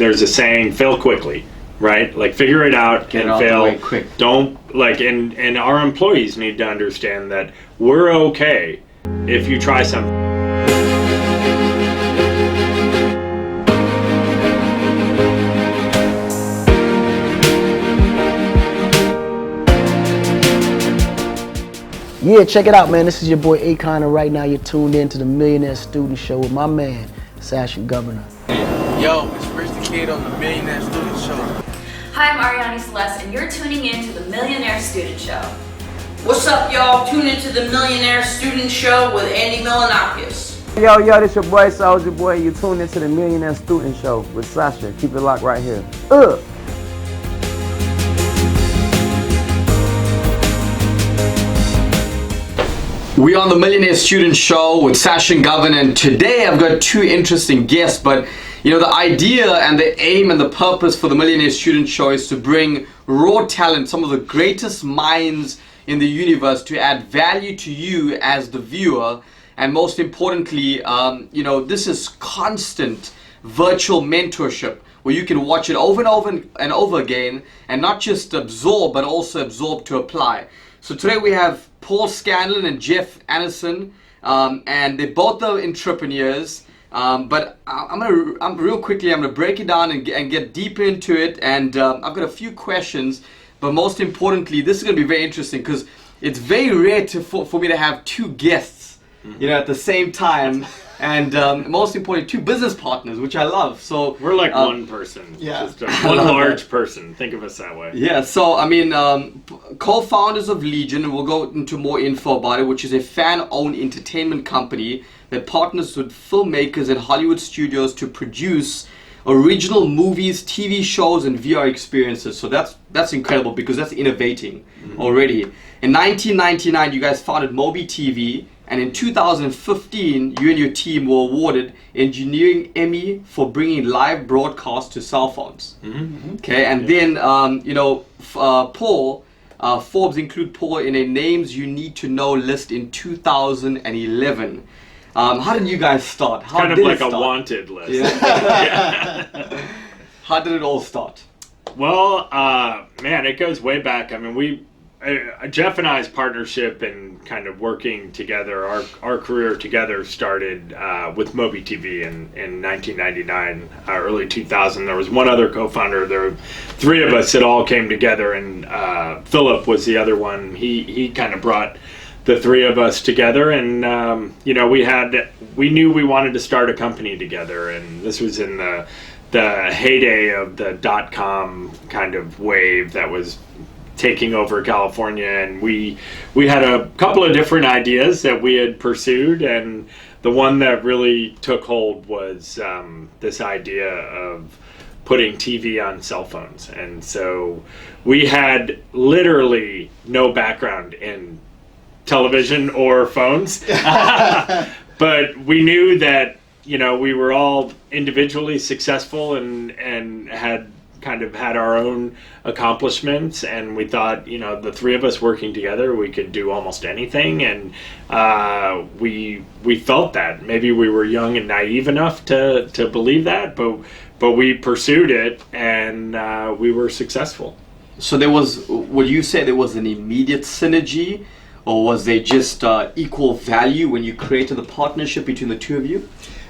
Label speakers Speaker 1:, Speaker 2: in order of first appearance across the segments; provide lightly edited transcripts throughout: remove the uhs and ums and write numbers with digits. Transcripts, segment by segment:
Speaker 1: there's a saying, fail quickly, right? Like figure it out and fail
Speaker 2: quick.
Speaker 1: Don't like, and our employees need to understand that we're okay if you try something.
Speaker 3: Yeah, check it out, man. This is your boy Akon, and right now you're tuned in to the Millionaire Student Show with my man, Sashin Govender.
Speaker 4: Yo, it's Rich the Kid on the Millionaire Student Show.
Speaker 5: Hi, I'm Ariani Celeste, and you're tuning in to the Millionaire Student Show.
Speaker 6: What's up, y'all? Tune into the Millionaire Student Show with Andy Milanakis.
Speaker 7: Yo, this your boy Soulja Boy, and you tuned into the Millionaire Student Show with Sasha. Keep it locked right here.
Speaker 2: We're on the Millionaire Student Show with Sashin Govender, and today I've got two interesting guests. But you know, the idea and the aim and the purpose for the Millionaire Student Show is to bring raw talent, some of the greatest minds in the universe, to add value to you as the viewer. And most importantly, you know, this is constant virtual mentorship where you can watch it over and over and over again, and not just absorb, but also absorb to apply. So today we have Paul Scanlan and Jeff Annison, and they both are entrepreneurs. But I'm real quickly, I'm gonna break it down and get deep into it. And I've got a few questions, but most importantly, this is gonna be very interesting because it's very rare for me to have two guests, you know, at the same time. And most importantly, two business partners, which I love. So
Speaker 1: we're like one person, just one large person. Think of us that way.
Speaker 2: Yeah. So I mean, co-founders of Legion, and we'll go into more info about it, which is a fan-owned entertainment company that partners with filmmakers and Hollywood studios to produce original movies, TV shows, and VR experiences. So that's incredible because that's innovating already. In 1999, you guys founded MobiTV. And in 2015, you and your team were awarded Engineering Emmy for bringing live broadcast to cell phones. Okay, and then, you know, Paul, Forbes include Paul in a names you need to know list in 2011. How did you guys start? How
Speaker 1: kind of
Speaker 2: did
Speaker 1: like
Speaker 2: it start?
Speaker 1: a wanted list.
Speaker 2: Yeah. How did it all start?
Speaker 1: Well, man, it goes way back. I mean, Jeff and I's partnership and kind of working together, our career together started with MobiTV in 1999, early 2000. There was one other co-founder. There were three of us that all came together, and Philip was the other one. He kind of brought the three of us together, and you know, we knew we wanted to start a company together, and this was in the heyday of the .com kind of wave that was taking over California, and we had a couple of different ideas that we had pursued, and the one that really took hold was this idea of putting TV on cell phones. And so we had literally no background in television or phones, but we knew that, you know, we were all individually successful and had kind of had our own accomplishments, and we thought, you know, the three of us working together, we could do almost anything. And we felt that maybe we were young and naive enough to believe that, but we pursued it, and we were successful.
Speaker 2: So there was, would you say there was an immediate synergy, or was there just equal value when you created the partnership between the two of you?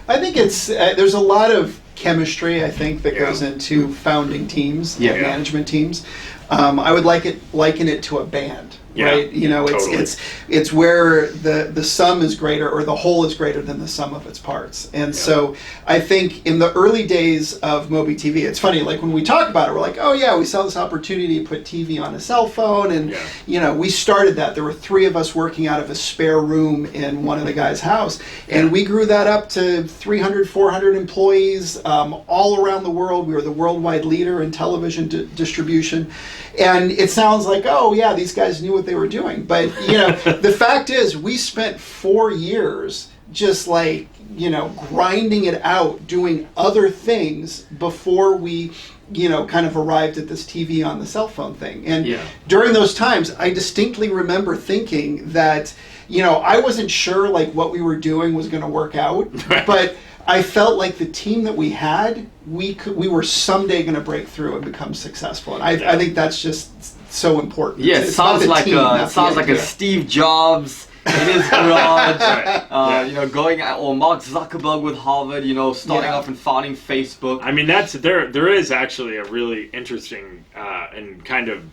Speaker 8: I think it's there's a lot of chemistry, I think, that goes into founding teams, management teams. I would liken it to a band, right? You know,
Speaker 1: totally.
Speaker 8: it's where the sum is greater, or the whole is greater than the sum of its parts. And so I think in the early days of MobiTV, it's funny, like when we talk about it, we're like, oh yeah, we saw this opportunity to put TV on a cell phone, and you know, we started that. There were three of us working out of a spare room in one of the guys' house, and we grew that up to 300, 400 employees all around the world. We were the worldwide leader in television distribution. And it sounds like, oh yeah, these guys knew what they were doing. But you know, the fact is, we spent 4 years just like, you know, grinding it out, doing other things before we, you know, kind of arrived at this TV on the cell phone thing. And during those times, I distinctly remember thinking that, you know, I wasn't sure like what we were doing was going to work out, but I felt like the team that we had, we were someday going to break through and become successful. And I think that's just so important.
Speaker 2: Yeah, it sounds like a Steve Jobs in his garage, you know, going at, or Mark Zuckerberg with Harvard, you know, starting off and founding Facebook.
Speaker 1: I mean, that's there is actually a really interesting and kind of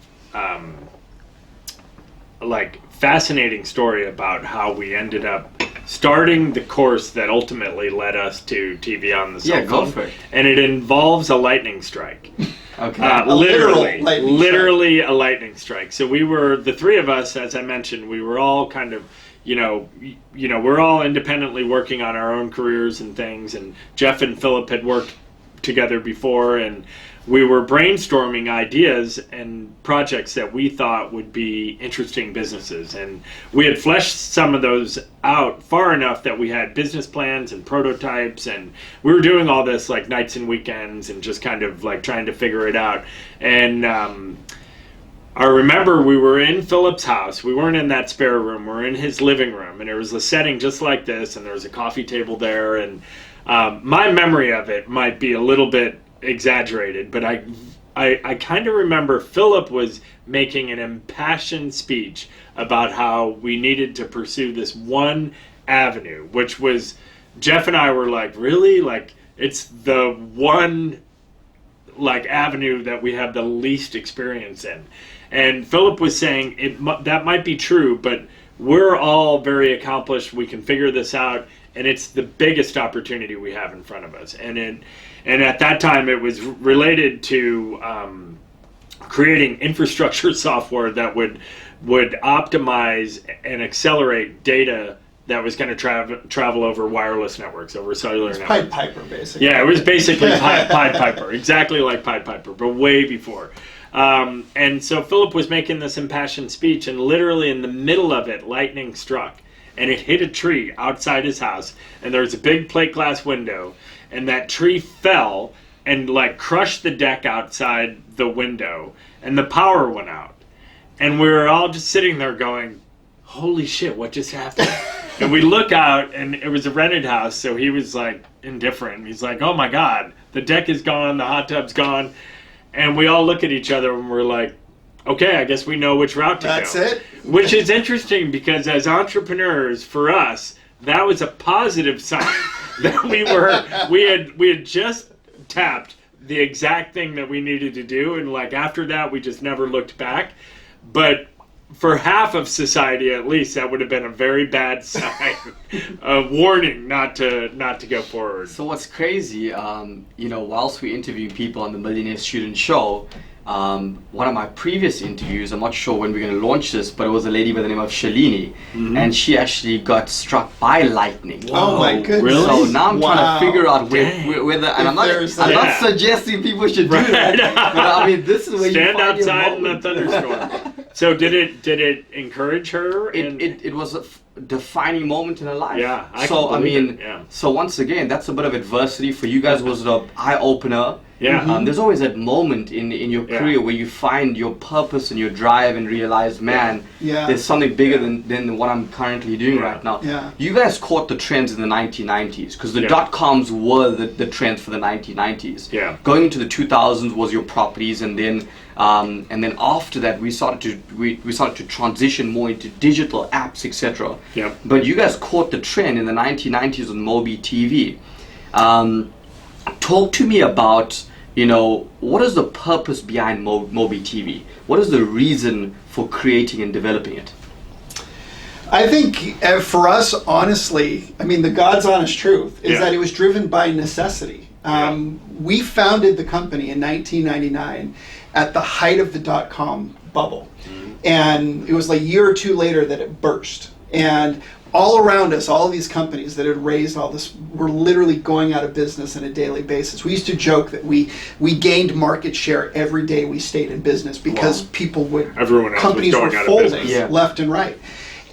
Speaker 1: like fascinating story about how we ended up starting the course that ultimately led us to TV on the cell phone.
Speaker 2: Go for it.
Speaker 1: And it involves a lightning strike.
Speaker 2: Okay.
Speaker 1: Literally a lightning strike. So we were, the three of us, as I mentioned, we were all kind of, you know, we're all independently working on our own careers and things. And Jeff and Philip had worked together before, and we were brainstorming ideas and projects that we thought would be interesting businesses. And we had fleshed some of those out far enough that we had business plans and prototypes, and we were doing all this like nights and weekends and just kind of like trying to figure it out. And I remember we were in Philip's house. We weren't in that spare room. We were in his living room, and there was a setting just like this, and there was a coffee table there. And my memory of it might be a little bit exaggerated, but I kind of remember Philip was making an impassioned speech about how we needed to pursue this one avenue, which was, Jeff and I were like, really? Like, it's the one like avenue that we have the least experience in. And Philip was saying that might be true, but we're all very accomplished. We can figure this out, and it's the biggest opportunity we have in front of us. And at that time, it was related to creating infrastructure software that would optimize and accelerate data that was going to travel over wireless networks, over cellular networks.
Speaker 8: Pied Piper, basically.
Speaker 1: Yeah, it was basically Pied Piper, exactly like Pied Piper, but way before. And so Philip was making this impassioned speech, and literally in the middle of it, lightning struck. And it hit a tree outside his house, and there was a big plate glass window, and that tree fell and like crushed the deck outside the window, and the power went out. And we were all just sitting there going, holy shit, what just happened? And we look out, and it was a rented house, so he was like indifferent. He's like, oh my God, the deck is gone, the hot tub's gone. And we all look at each other and we're like, okay, I guess we know which route to go.
Speaker 8: That's it.
Speaker 1: Which is interesting because as entrepreneurs, for us, that was a positive sign that we had just tapped the exact thing that we needed to do, and like after that, we just never looked back. But for half of society, at least, that would have been a very bad sign, a warning not to go forward.
Speaker 2: So what's crazy, you know, whilst we interview people on the Millionaire Student Show, one of my previous interviews, I'm not sure when we're going to launch this, but it was a lady by the name of Shalini, and she actually got struck by lightning.
Speaker 8: Oh my goodness!
Speaker 1: Really?
Speaker 2: So now I'm trying to figure out whether, and I'm not suggesting people should do that, but I mean, this is where
Speaker 1: stand
Speaker 2: you find
Speaker 1: outside in
Speaker 2: your
Speaker 1: a thunderstorm. So did it encourage her?
Speaker 2: It was a defining moment in her life.
Speaker 1: Yeah,
Speaker 2: I mean,
Speaker 1: it, yeah.
Speaker 2: So once again, that's a bit of adversity for you guys. Was an eye opener.
Speaker 1: Yeah.
Speaker 2: There's always that moment in your career where you find your purpose and your drive and realize, man, there's something bigger than what I'm currently doing right now.
Speaker 8: Yeah.
Speaker 2: You guys caught the trends in the 1990s because the dot-coms were the trends for the 1990s.
Speaker 1: Yeah.
Speaker 2: Going into the 2000s was your properties, and then after that we started to transition more into digital apps, etc.
Speaker 1: Yeah.
Speaker 2: But you guys caught the trend in the 1990s on MobiTV. Talk to me about, you know, what is the purpose behind MobiTV? What is the reason for creating and developing it?
Speaker 8: I think for us, honestly, I mean, the God's honest truth is that it was driven by necessity. We founded the company in 1999 at the height of the dot-com bubble. And it was like a year or two later that it burst. And all around us, all of these companies that had raised all this were literally going out of business on a daily basis. We used to joke that we gained market share every day we stayed in business because companies were folding left and right.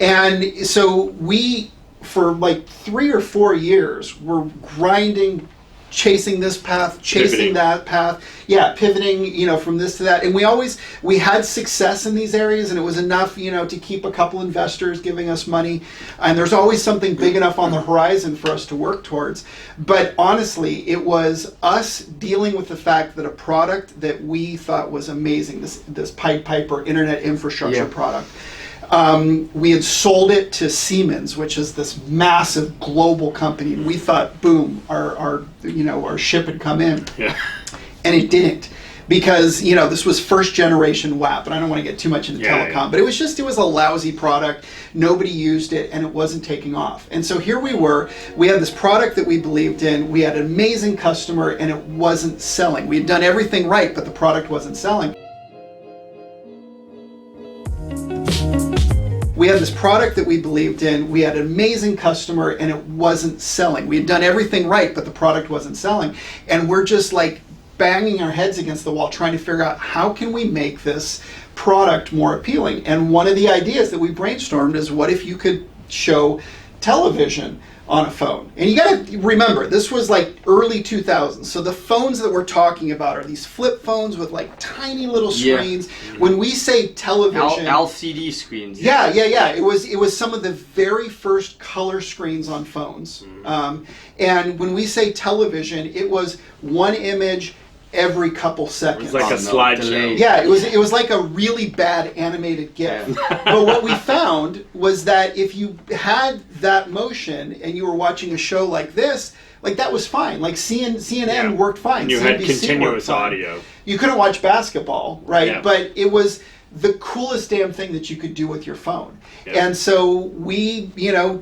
Speaker 8: And so we, for like 3 or 4 years, were grinding chasing this path, chasing
Speaker 1: Pivoting.
Speaker 8: that path. Yeah, pivoting, from this to that. And we had success in these areas, and it was enough, to keep a couple investors giving us money. And there's always something big enough on the horizon for us to work towards. But honestly, it was us dealing with the fact that a product that we thought was amazing, this Pied Piper internet infrastructure product, we had sold it to Siemens, which is this massive global company, and we thought, boom, our ship had come in.
Speaker 1: Yeah.
Speaker 8: And it didn't, because this was first generation WAP, and I don't want to get too much into telecom, but it was a lousy product. Nobody used it, and it wasn't taking off. And so here we were. We had this product that we believed in. We had an amazing customer, and it wasn't selling. We had done everything right, but the product wasn't selling. We had this product that we believed in. We had an amazing customer, and it wasn't selling. We had done everything right, but the product wasn't selling. And we're just like banging our heads against the wall trying to figure out how can we make this product more appealing. And one of the ideas that we brainstormed is, what if you could show television on a phone? And you got to remember, this was like early 2000s. So the phones that we're talking about are these flip phones with like tiny little screens. When we say television,
Speaker 2: LCD screens.
Speaker 8: Yeah. It was some of the very first color screens on phones. And when we say television, it was one image every couple seconds.
Speaker 1: It was like a slideshow.
Speaker 8: Yeah, it was like a really bad animated GIF. But what we found was that if you had that motion and you were watching a show like this, like that was fine. Like CNN worked fine.
Speaker 1: And you had
Speaker 8: CNBC
Speaker 1: continuous
Speaker 8: worked fine.
Speaker 1: audio.
Speaker 8: You couldn't watch basketball, right?
Speaker 1: Yeah.
Speaker 8: But it was the coolest damn thing that you could do with your phone. Yeah. And so we,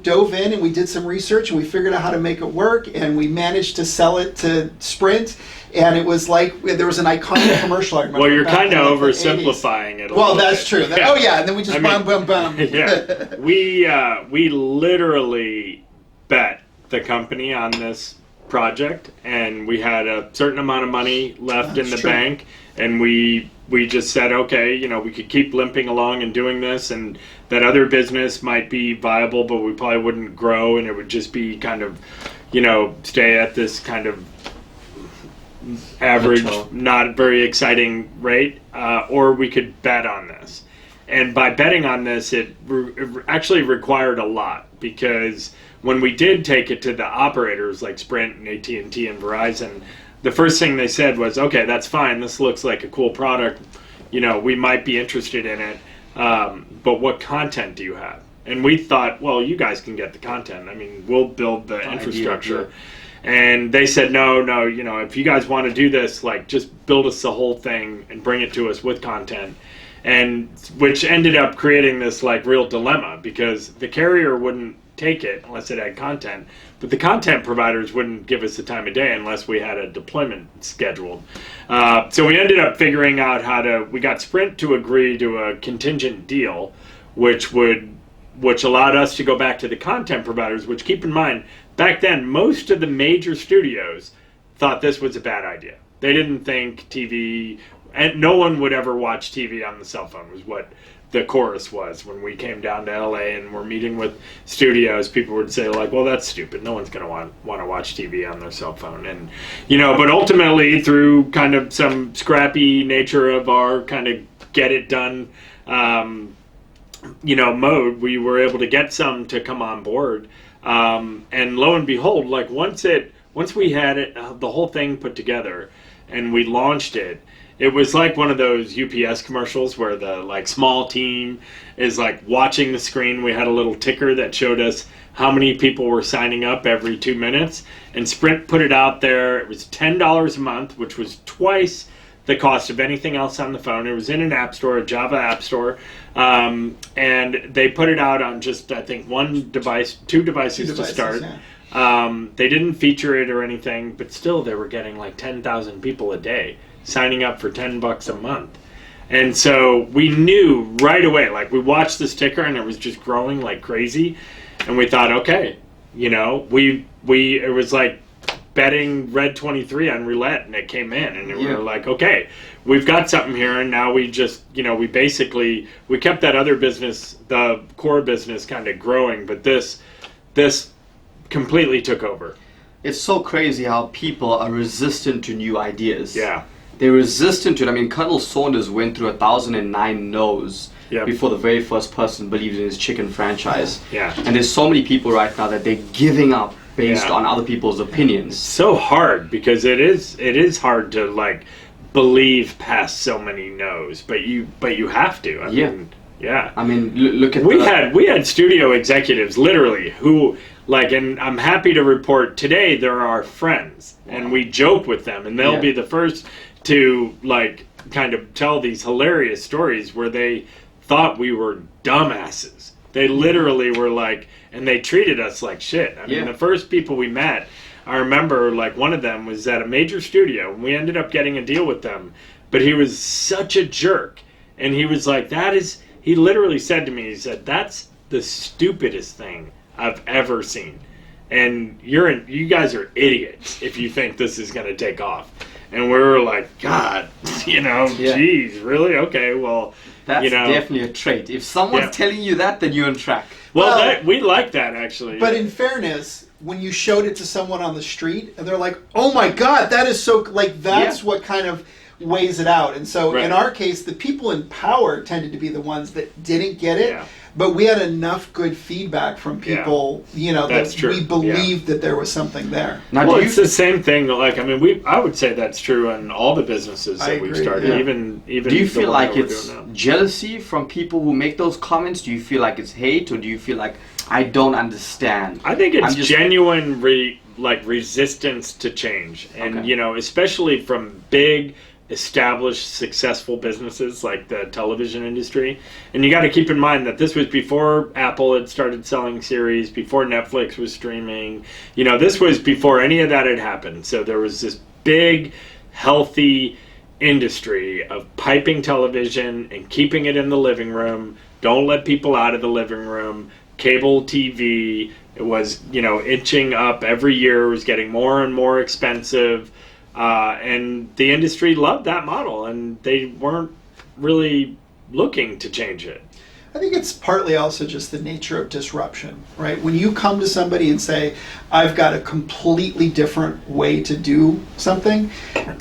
Speaker 8: dove in and we did some research and we figured out how to make it work, and we managed to sell it to Sprint. And it was like, there was an iconic commercial, I remember.
Speaker 1: Well, you're
Speaker 8: back
Speaker 1: kind of
Speaker 8: in, like, the
Speaker 1: oversimplifying
Speaker 8: 80s.
Speaker 1: it a
Speaker 8: Well,
Speaker 1: little
Speaker 8: that's
Speaker 1: bit.
Speaker 8: true.
Speaker 1: Yeah.
Speaker 8: Oh, yeah, and then we just boom.
Speaker 1: Yeah. We literally bet the company on this project, and we had a certain amount of money left in the bank, and we just said, okay, we could keep limping along and doing this, and that other business might be viable, but we probably wouldn't grow, and it would just be kind of, stay at this kind of average, not very exciting rate, or we could bet on this. And by betting on this, it actually required a lot, because when we did take it to the operators like Sprint and AT&T and Verizon, the first thing they said was, okay, that's fine, this looks like a cool product, we might be interested in it, but what content do you have? And we thought, well, you guys can get the content. I mean, we'll build the infrastructure. And they said, no, if you guys want to do this, like, just build us the whole thing and bring it to us with content. And which ended up creating this like real dilemma, because the carrier wouldn't take it unless it had content, but the content providers wouldn't give us the time of day unless we had a deployment scheduled. So we ended up figuring out we got Sprint to agree to a contingent deal, which allowed us to go back to the content providers, which, keep in mind, back then, most of the major studios thought this was a bad idea. They didn't think TV, and no one would ever watch TV on the cell phone, was what the chorus was. When we came down to LA and we're meeting with studios, people would say, like, well, that's stupid. No one's going to want to watch TV on their cell phone. And, but ultimately, through kind of some scrappy nature of our kind of get it done, mode, we were able to get some to come on board. And lo and behold, like once we had it, the whole thing put together and we launched it, it was like one of those UPS commercials where the like small team is like watching the screen. We had a little ticker that showed us how many people were signing up every 2 minutes, and Sprint put it out there. It was $10 a month, which was twice the cost of anything else on the phone. It was in an app store, a Java app store, and they put it out on just, I think, two devices to start. Yeah. They didn't feature it or anything, but still they were getting like 10,000 people a day signing up for $10 a month. And so we knew right away, like we watched this ticker and it was just growing like crazy, and we thought, okay, it was like betting red 23 on roulette, and it came in, and we were like, okay, we've got something here. And now we just, we kept that other business, the core business, kind of growing, but this completely took over.
Speaker 2: it's so crazy how people are resistant to new ideas.
Speaker 1: Yeah.
Speaker 2: They're resistant to it. I mean, Colonel Saunders went through 1,009 no's before the very first person believed in his chicken franchise.
Speaker 1: Yeah.
Speaker 2: And there's so many people right now that they're giving up based on other people's opinions.
Speaker 1: So hard, because it is hard to like believe past so many no's, but you have to. I mean,
Speaker 2: I mean, look at
Speaker 1: we had studio executives literally who like, and I'm happy to report today they're our friends, and we joke with them, and they'll be the first to like kind of tell these hilarious stories where they thought we were dumbasses. They literally were like, and they treated us like shit. I mean, the first people we met, I remember like one of them was at a major studio, and we ended up getting a deal with them, but he was such a jerk. And he was like, he literally said to me, he said, "That's the stupidest thing I've ever seen. And you guys are idiots if you think this is going to take off." And we were like, God, geez, really? Okay, well,
Speaker 2: that's definitely a trait. If someone's telling you that, then you're on track.
Speaker 1: Well, we like that, actually.
Speaker 8: But in fairness, when you showed it to someone on the street, and they're like, "Oh my God, that is so," like, that's what kind of weighs it out. And so in our case, the people in power tended to be the ones that didn't get it. Yeah. But we had enough good feedback from people, that we believed that there was something there.
Speaker 1: Now, it's the same thing. Like, I mean, I would say that's true in all the businesses that we've started. Yeah. Even
Speaker 2: do you feel like it's jealousy from people who make those comments? Do you feel like it's hate, or do you feel like I don't understand?
Speaker 1: I think it's genuine resistance to change, and especially from big, established, successful businesses like the television industry. And you got to keep in mind that this was before Apple had started selling series, before Netflix was streaming. This was before any of that had happened. So there was this big, healthy industry of piping television and keeping it in the living room. Don't let people out of the living room. Cable TV, it was, inching up every year. It was getting more and more expensive. And the industry loved that model, and they weren't really looking to change it.
Speaker 8: I think it's partly also just the nature of disruption, right? When you come to somebody and say, "I've got a completely different way to do something,"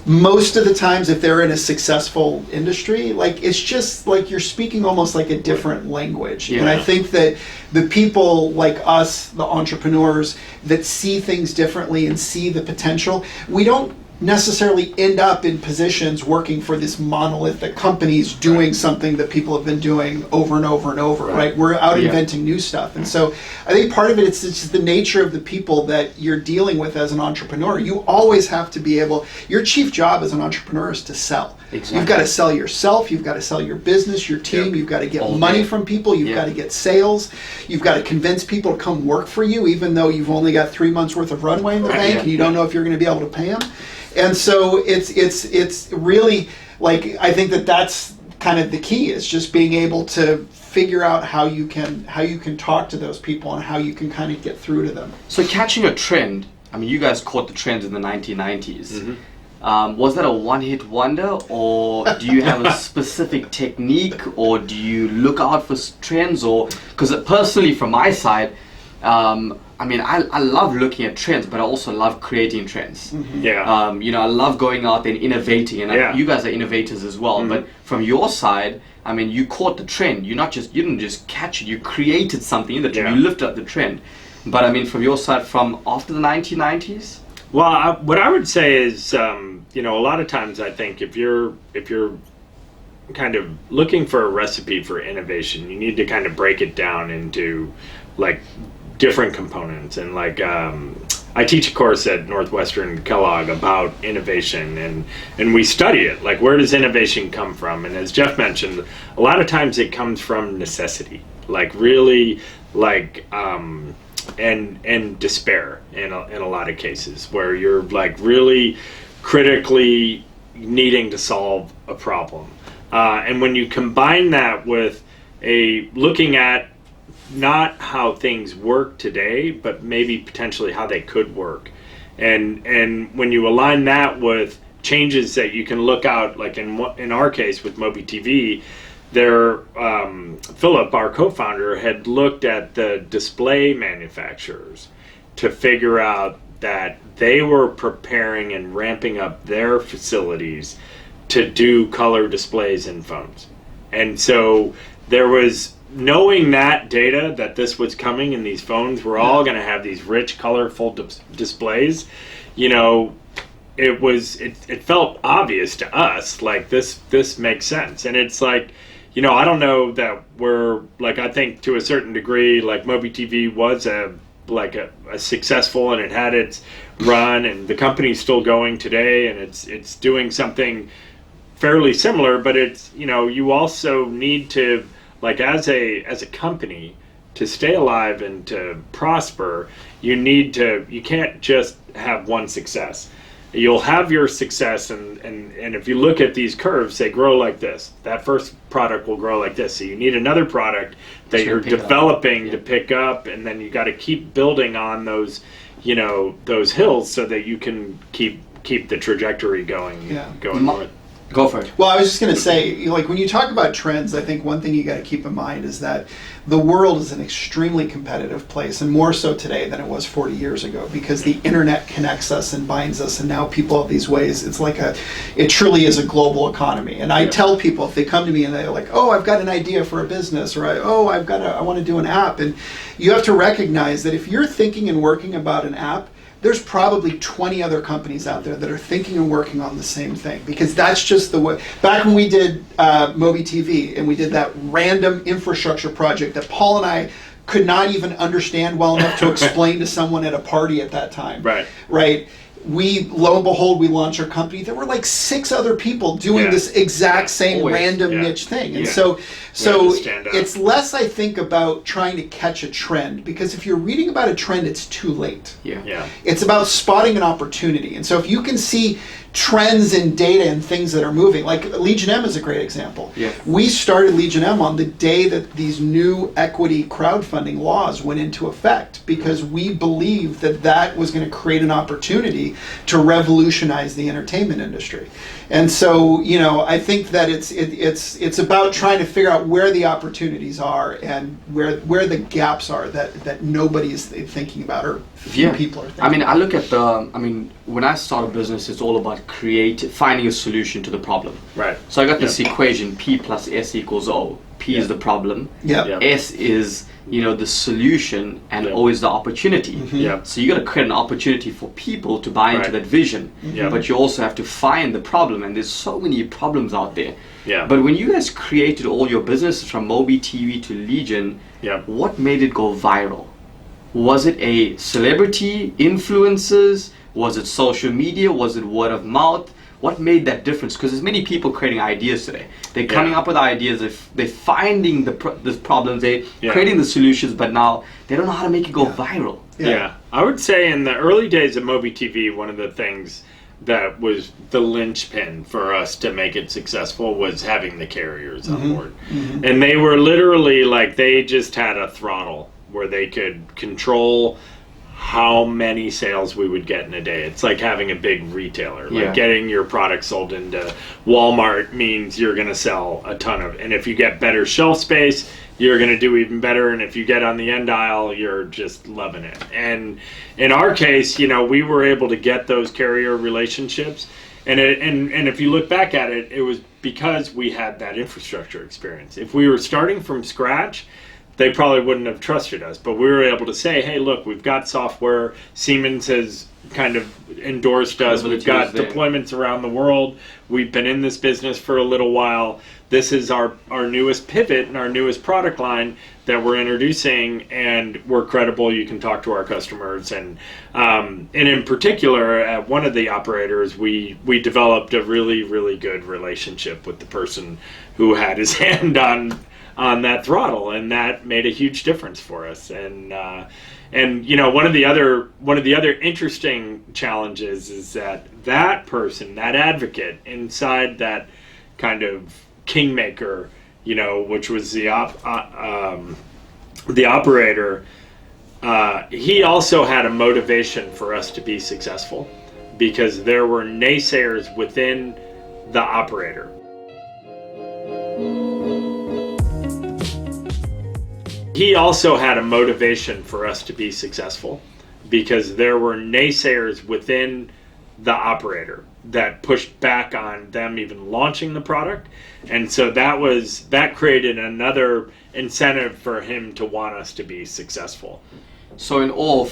Speaker 8: most of the times, if they're in a successful industry, like, it's just like you're speaking almost like a different language. And I think that the people like us, the entrepreneurs that see things differently and see the potential, we don't necessarily end up in positions working for this monolithic companies doing something that people have been doing over and over and over, right? We're out inventing new stuff. And so I think part of it, it's just the nature of the people that you're dealing with as an entrepreneur. You always have to be able, your chief job as an entrepreneur is to sell. Exactly. You've got to sell yourself, you've got to sell your business, your team, you've got to get money from people, you've got to get sales, you've got to convince people to come work for you, even though you've only got 3 months worth of runway in the bank and you don't know if you're going to be able to pay them. And so it's really, like, I think that's kind of the key, is just being able to figure out how you can talk to those people and how you can kind of get through to them.
Speaker 2: So catching a trend, I mean, you guys caught the trends in the 1990s. Mm-hmm. Was that a one-hit wonder, or do you have a specific technique, or do you look out for trends? Or because personally, from my side, I mean, I love looking at trends, but I also love creating trends.
Speaker 1: Mm-hmm. Yeah.
Speaker 2: I love going out there and innovating, and you guys are innovators as well. Mm-hmm. But from your side, I mean, you caught the trend. You didn't just catch it. You created something in the trend. You lifted up the trend. But I mean, from your side, from after the 1990s.
Speaker 1: Well, what I would say is, a lot of times I think if you're kind of looking for a recipe for innovation, you need to kind of break it down into like different components. And like I teach a course at Northwestern Kellogg about innovation, and we study it. Like, where does innovation come from? And as Jeff mentioned, a lot of times it comes from necessity, like really like and despair in a lot of cases, where you're like really critically needing to solve a problem. And when you combine that with looking at not how things work today, but maybe potentially how they could work, and when you align that with changes that you can look out, like in our case with MobiTV, Philip, our co-founder, had looked at the display manufacturers to figure out that they were preparing and ramping up their facilities to do color displays in phones. And so there was, knowing that data, that this was coming and these phones were all going to have these rich, colorful displays, you know, it felt obvious to us, like this makes sense. And it's like, you know, I don't know that we're, like, I think to a certain degree, like MobiTV was a successful, and it had its run, and the company's still going today, and it's doing something fairly similar. But it's, you know, you also need to, like, as a company, to stay alive and to prosper, you can't just have one success. You'll have your success, and if you look at these curves, they grow like this. That first product will grow like this. So you need another product that you're developing to pick up, and then you got to keep building on those, you know, those hills, so that you can keep the trajectory going north.
Speaker 2: Go for it.
Speaker 8: Well, I was just going to say, like, when you talk about trends, I think one thing you got to keep in mind is that the world is an extremely competitive place, and more so today than it was 40 years ago, because the internet connects us and binds us, and now people have these ways. It's like it truly is a global economy. And I tell people, if they come to me and they're like, oh, I've got an idea for a business, or I want to do an app, and you have to recognize that if you're thinking and working about an app, there's probably 20 other companies out there that are thinking and working on the same thing, because that's just the way. Back when we did MobiTV, and we did that random infrastructure project that Paul and I could not even understand well enough to explain to someone at a party at that time. Right. We, lo and behold, we launched our company. There were like 6 other people doing this exact same random niche thing. And so it's less, I think, about trying to catch a trend, because if you're reading about a trend, it's too late. It's about spotting an opportunity. And so if you can see trends in data and things that are moving, like Legion M is a great example. We started Legion M on the day that these new equity crowdfunding laws went into effect, because we believed that was going to create an opportunity to revolutionize the entertainment industry. And so, you know, I think that it's about trying to figure out where the opportunities are and where the gaps are that nobody is thinking about, or few people are thinking.
Speaker 2: I mean, I look at when I start a business, it's all about finding a solution to the problem. So I got this equation, P plus S equals O. P is the problem. S is, you know, the solution, and O is the opportunity. So you got to create an opportunity for people to buy into that vision. But you also have to find the problem, and there's so many problems out there. But when you guys created all your businesses from MobiTV to Legion, what made it go viral? Was it a celebrity, influencers? Was it social media? Was it word of mouth? What made that difference? Because there's many people creating ideas today. They're coming up with ideas. They're finding the problems. They're creating the solutions, but now they don't know how to make it go viral.
Speaker 1: I would say in the early days of MobiTV, one of the things that was the linchpin for us to make it successful was having the carriers on board. And they were literally like, they just had a throttle where they could control how many sales we would get in a day. It's like having a big retailer. Like getting your product sold into Walmart means you're going to sell a ton of, and if you get better shelf space, you're going to do even better. And if you get on the end aisle, you're just loving it. And in our case, you know, we were able to get those carrier relationships. And if you look back at it, it was because we had that infrastructure experience. If we were starting from scratch, they probably wouldn't have trusted us, but we were able to say, hey, look, we've got software. Siemens has kind of endorsed us. We've got deployments around the world. We've been in this business for a little while. This is our newest pivot and our newest product line that we're introducing, and we're credible. You can talk to our customers. And in particular, at one of the operators, we developed a really, really good relationship with the person who had his hand on that throttle, and that made a huge difference for us. And you know, one of the other interesting challenges is that person, that advocate inside that kind of kingmaker, you know, which was the operator, he also had a motivation for us to be successful, because there were naysayers within the operator. He also had a motivation for us to be successful, because there were naysayers within the operator that pushed back on them even launching the product. And so that created another incentive for him to want us to be successful.
Speaker 2: So in all,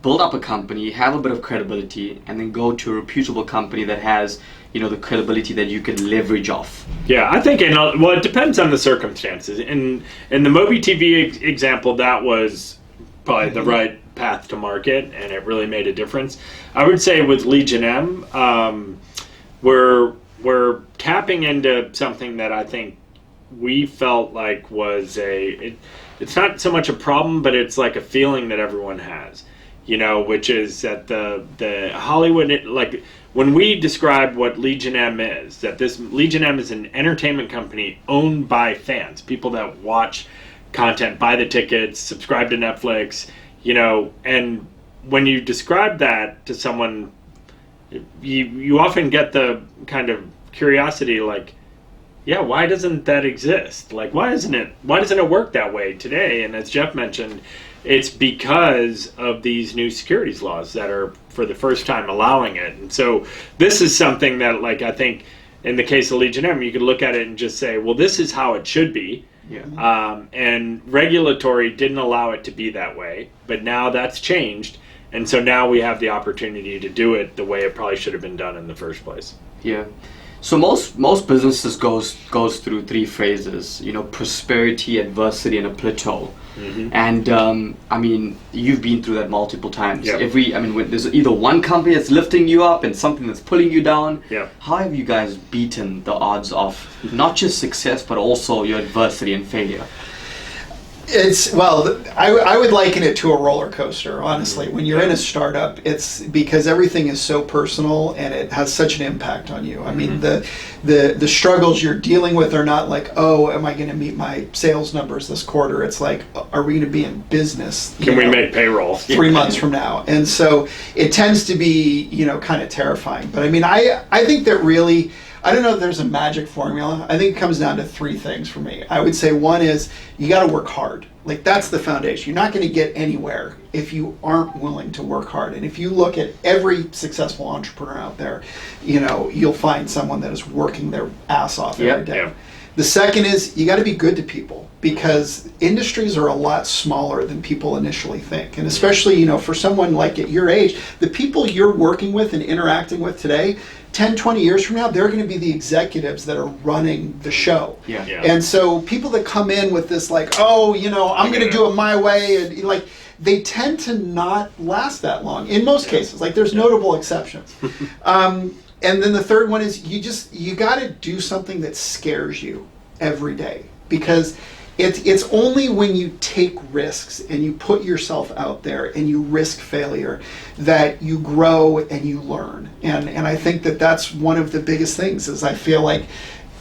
Speaker 2: build up a company, have a bit of credibility, and then go to a reputable company that has, the credibility that you can leverage off.
Speaker 1: Yeah, I think, it depends on the circumstances. In the MobiTV example, that was probably the right path to market, and it really made a difference. I would say with Legion M, we're tapping into something that I think we felt like was it's not so much a problem, but it's like a feeling that everyone has, which is that the Hollywood, like when we describe what Legion M is, that this Legion M is an entertainment company owned by fans, people that watch content, buy the tickets, subscribe to Netflix, and when you describe that to someone, you often get the kind of curiosity like, yeah, why doesn't that exist? Like, why doesn't it work that way today? And as Jeff mentioned, it's because of these new securities laws that are for the first time allowing it. And so this is something that, like, I think in the case of Legion M, you could look at it and just say, well, this is how it should be.
Speaker 2: Yeah.
Speaker 1: And regulatory didn't allow it to be that way, but now that's changed. And so now we have the opportunity to do it the way it probably should have been done in the first place.
Speaker 2: Yeah. So most businesses goes through three phases, prosperity, adversity, and a plateau.
Speaker 1: Mm-hmm.
Speaker 2: And I mean, you've been through that multiple times.
Speaker 1: Yep.
Speaker 2: When there's either one company that's lifting you up and something that's pulling you down.
Speaker 1: Yep.
Speaker 2: How have you guys beaten the odds of not just success but also your adversity and failure?
Speaker 8: I would liken it to a roller coaster, honestly. When you're in a startup, it's because everything is so personal and it has such an impact on you. I mean, the struggles you're dealing with are not like, oh, am I going to meet my sales numbers this quarter? It's like, are we going to be in business?
Speaker 1: Can we make payroll
Speaker 8: 3 months from now? And so it tends to be, kind of terrifying. But I mean, I think that really, I don't know if there's a magic formula. I think it comes down to three things for me. I would say one is you got to work hard. Like, that's the foundation. You're not going to get anywhere if you aren't willing to work hard. And if you look at every successful entrepreneur out there, you'll find someone that is working their ass off every day.
Speaker 1: Yeah.
Speaker 8: The second is you got to be good to people, because industries are a lot smaller than people initially think. And especially, for someone like at your age, the people you're working with and interacting with today, 10, 20 years from now, they're going to be the executives that are running the show.
Speaker 2: Yeah.
Speaker 8: And so people that come in with this like, oh, I'm going to do it my way, and like, they tend to not last that long in most cases. Like, there's notable exceptions. And then the third one is you got to do something that scares you every day, because it's only when you take risks and you put yourself out there and you risk failure that you grow and you learn. And I think that that's one of the biggest things, is I feel like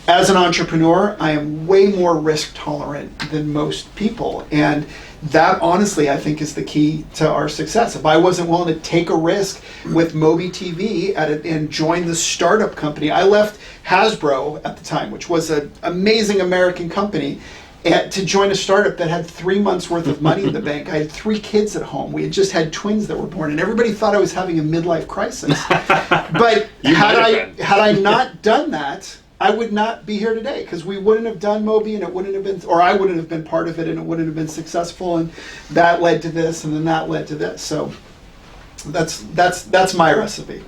Speaker 8: as an entrepreneur, I am way more risk tolerant than most people. And that, honestly, I think is the key to our success. If I wasn't willing to take a risk with MobiTV and join the startup company, I left Hasbro at the time, which was an amazing American company, to join a startup that had 3 months worth of money in the bank. I had 3 kids at home. We had just had twins that were born, and everybody thought I was having a midlife crisis. But had I not done that, I would not be here today, because we wouldn't have done Mobi, and it wouldn't have been, or I wouldn't have been part of it, and it wouldn't have been successful, and that led to this, and then that led to this. So that's my recipe.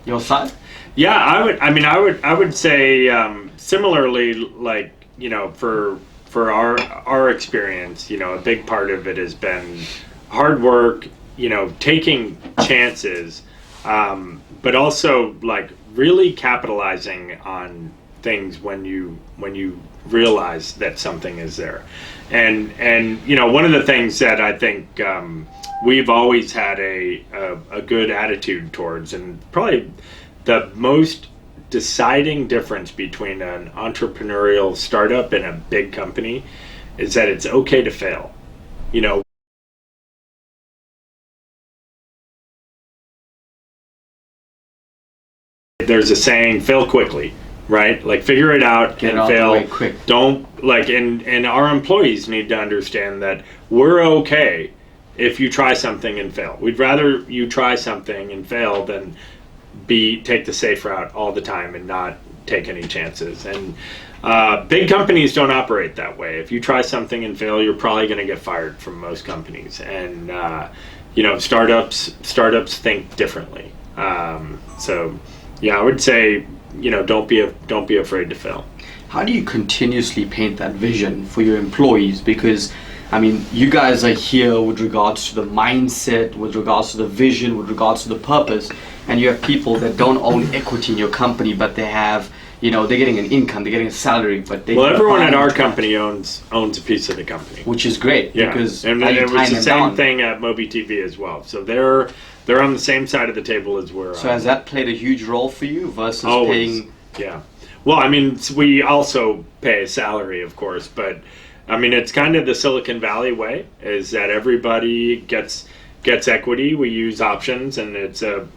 Speaker 2: Your side?
Speaker 1: Yeah, I would say similarly, like, for our experience, a big part of it has been hard work, taking chances, but also like really capitalizing on things when you realize that something is there. And one of the things that I think we've always had a good attitude towards, and probably the most deciding difference between an entrepreneurial startup and a big company, is that it's okay to fail. There's a saying, fail quickly, right? Like, figure it out and fail
Speaker 2: quick.
Speaker 1: Don't, like, and our employees need to understand that we're okay if you try something and fail. We'd rather you try something and fail than take the safe route all the time and not take any chances. And big companies don't operate that way. If you try something and fail, you're probably going to get fired from most companies. And startups think differently. So yeah, I would say, don't be afraid to fail.
Speaker 2: How do you continuously paint that vision for your employees? Because I mean, you guys are here with regards to the mindset, with regards to the vision, with regards to the purpose, and you have people that don't own equity in your company, but they have, they're getting an income, they're getting a salary, but they...
Speaker 1: Well, everyone at our company owns a piece of the company.
Speaker 2: Which is great, because...
Speaker 1: And it was the same thing at MobiTV as well. So they're on the same side of the table as we're on.
Speaker 2: So has that played a huge role for you versus paying...
Speaker 1: Yeah. Well, I mean, we also pay a salary, of course, but... I mean, it's kind of the Silicon Valley way, is that everybody gets equity. We use options, and it's a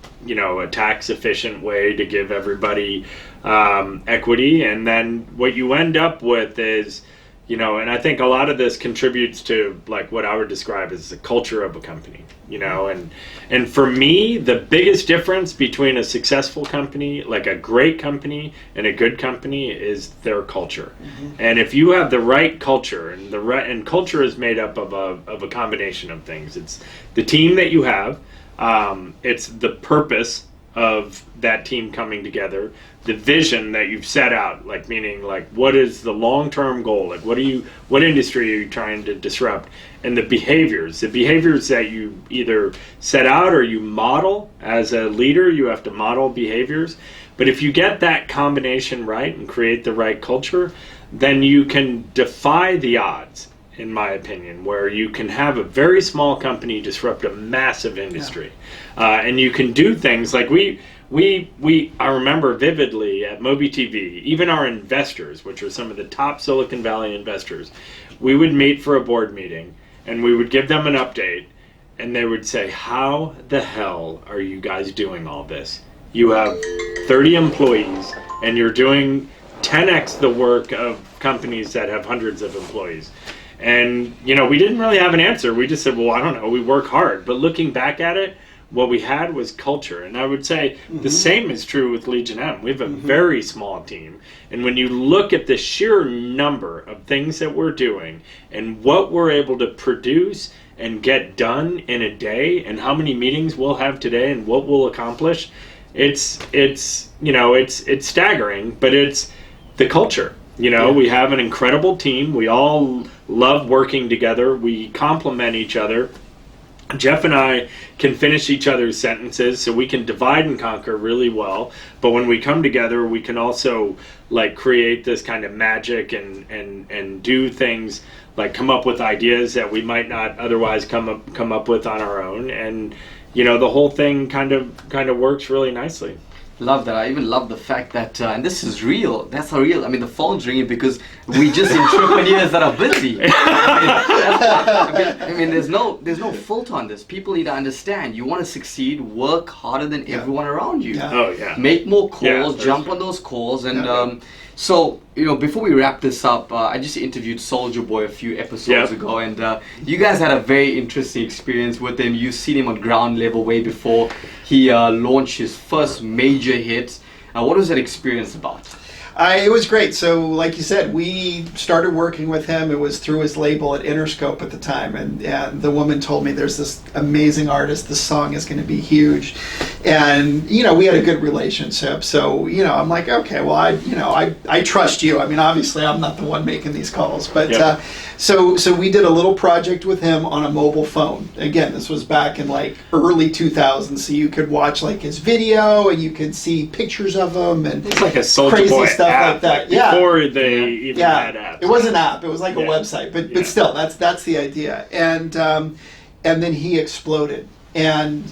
Speaker 1: tax efficient way to give everybody equity. And then what you end up with is, and I think a lot of this contributes to like what I would describe as the culture of a company, and for me, the biggest difference between a successful company, like a great company, and a good company is their culture. And if you have the right culture, and culture is made up of a combination of things. It's the team that you have, it's the purpose of that team coming together, the vision that you've set out, like meaning like what is the long-term goal, like what industry are you trying to disrupt, and the behaviors that you either set out or you model. As a leader, you have to model behaviors. But if you get that combination right and create the right culture, then you can defy the odds, in my opinion, where you can have a very small company disrupt a massive industry. And you can do things like I remember vividly at MobiTV, even our investors, which are some of the top Silicon Valley investors, we would meet for a board meeting and we would give them an update, and they would say, how the hell are you guys doing all this? You have 30 employees and you're doing 10x the work of companies that have hundreds of employees. And, we didn't really have an answer. We just said, well, I don't know, we work hard. But looking back at it, what we had was culture. And I would say the same is true with Legion M. We have a very small team. And when you look at the sheer number of things that we're doing and what we're able to produce and get done in a day, and how many meetings we'll have today and what we'll accomplish, it's staggering, but it's the culture. We have an incredible team. We all love working together. We complement each other. Jeff and I can finish each other's sentences, so we can divide and conquer really well. But when we come together, we can also like create this kind of magic and do things like come up with ideas that we might not otherwise come up with on our own. And the whole thing kind of works really nicely.
Speaker 2: Love that. I even love the fact that, and this is real, that's a real, the phone's ringing because we just entrepreneurs that are busy. There's no filter on this. People need to understand, you want to succeed, work harder than everyone around you.
Speaker 1: Oh, yeah.
Speaker 2: Make more calls, jump on those calls, and so, before we wrap this up, I just interviewed Soldier Boy a few episodes ago, and you guys had a very interesting experience with him. You've seen him on ground level way before he launched his first major hit. What was that experience about?
Speaker 8: It was great. So, like you said, we started working with him. It was through his label at Interscope at the time, and the woman told me there's this amazing artist. This song is going to be huge, and we had a good relationship. So, I'm like, okay, well, I trust you. Obviously, I'm not the one making these calls, but so we did a little project with him on a mobile phone. Again, this was back in like early 2000s, so you could watch like his video and you could see pictures of him and
Speaker 1: it's like a Soldier
Speaker 8: crazy
Speaker 1: Boy
Speaker 8: stuff
Speaker 1: app,
Speaker 8: like that.
Speaker 1: Before they even had apps.
Speaker 8: It was an app. It was like a website, but still, that's the idea. And then he exploded, and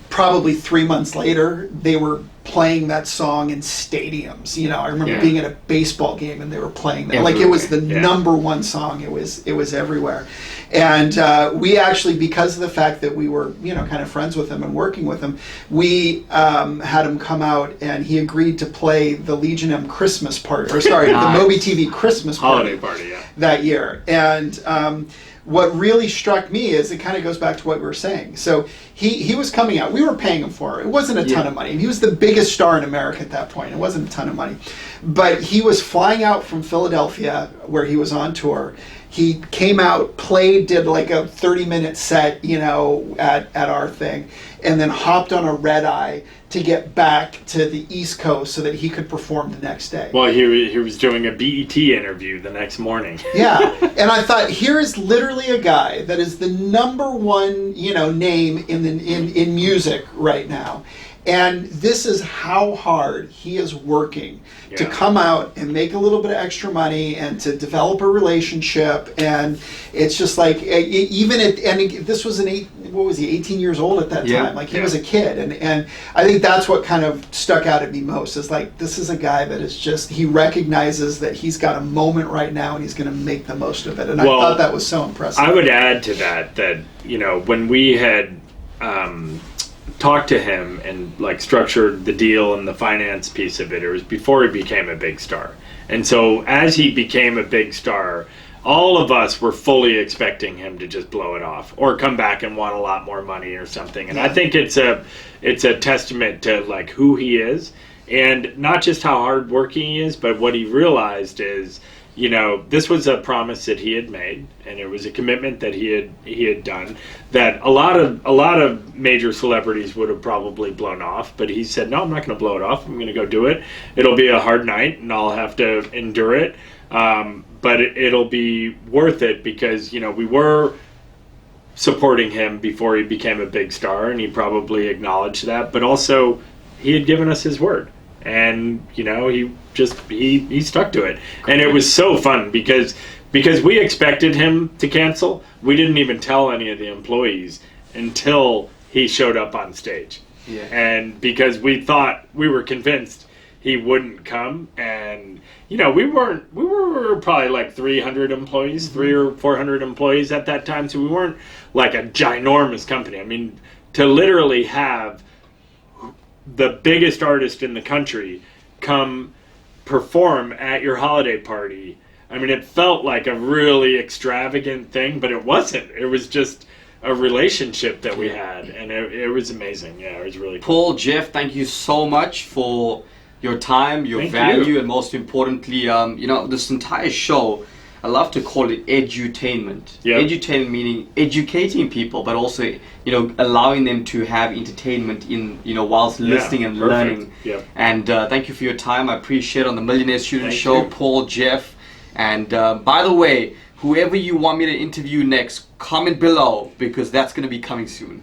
Speaker 8: probably 3 months later, they were playing that song in stadiums. I remember being at a baseball game and they were playing that. Like it was the number one song. It was everywhere. And we actually, because of the fact that we were, kind of friends with him and working with him, we had him come out and he agreed to play the Legion M Christmas party, the MobiTV Christmas party,
Speaker 1: holiday party,
Speaker 8: that year. And what really struck me is it kind of goes back to what we were saying. So he was coming out. We were paying him for it. It wasn't a ton of money. He was the biggest star in America at that point. It wasn't a ton of money. But he was flying out from Philadelphia where he was on tour. He came out, played, did like a 30-minute set, you know, at our thing, and then hopped on a red eye to get back to the East Coast so that he could perform the next day.
Speaker 1: Well, he was doing a BET interview the next morning.
Speaker 8: Yeah, and I thought, here is literally a guy that is the #1, you know, name in music right now. And this is how hard he is working to come out and make a little bit of extra money and to develop a relationship. And it's just like, even at, and this was 18 years old at that time. Like he was a kid. And I think that's what kind of stuck out at me most, is like, this is a guy that is just, he recognizes that he's got a moment right now and he's going to make the most of it. And I thought that was so impressive.
Speaker 1: I would add to that, you know, when we had, talked to him and like structured the deal and the finance piece of it, it was before he became a big star. And so as he became a big star, all of us were fully expecting him to just blow it off or come back and want a lot more money or something. And I think it's a testament to like who he is, and not just how hardworking he is, but what he realized is, you know, this was a promise that he had made, and it was a commitment that he had done that a lot of major celebrities would have probably blown off. But he said, no, I'm not going to blow it off. I'm going to go do it. It'll be a hard night, and I'll have to endure it. But it'll be worth it because, you know, we were supporting him before he became a big star, and he probably acknowledged that. But also, he had given us his word. And, you know, he stuck to it. And it was so fun because we expected him to cancel. We didn't even tell any of the employees until he showed up on stage. Yeah. And because we were convinced he wouldn't come. And, you know, we were probably like 300 employees, 300 or 400 employees at that time. So we weren't like a ginormous company. I mean, to literally have the biggest artist in the country come perform at your holiday party, I mean, it felt like a really extravagant thing, but it wasn't. It was just a relationship that we had, and it was amazing. Yeah, it was really cool.
Speaker 2: Paul, Jeff, thank you so much for your time, your value, and most importantly, you know, this entire show, I love to call it edutainment. Yep. Edutainment meaning educating people, but also, you know, allowing them to have entertainment in, you know, whilst listening and learning.
Speaker 1: Yep.
Speaker 2: And thank you for your time. I appreciate it on the Millionaire Student Show, Paul, Jeff. And by the way, whoever you want me to interview next, comment below because that's going to be coming soon.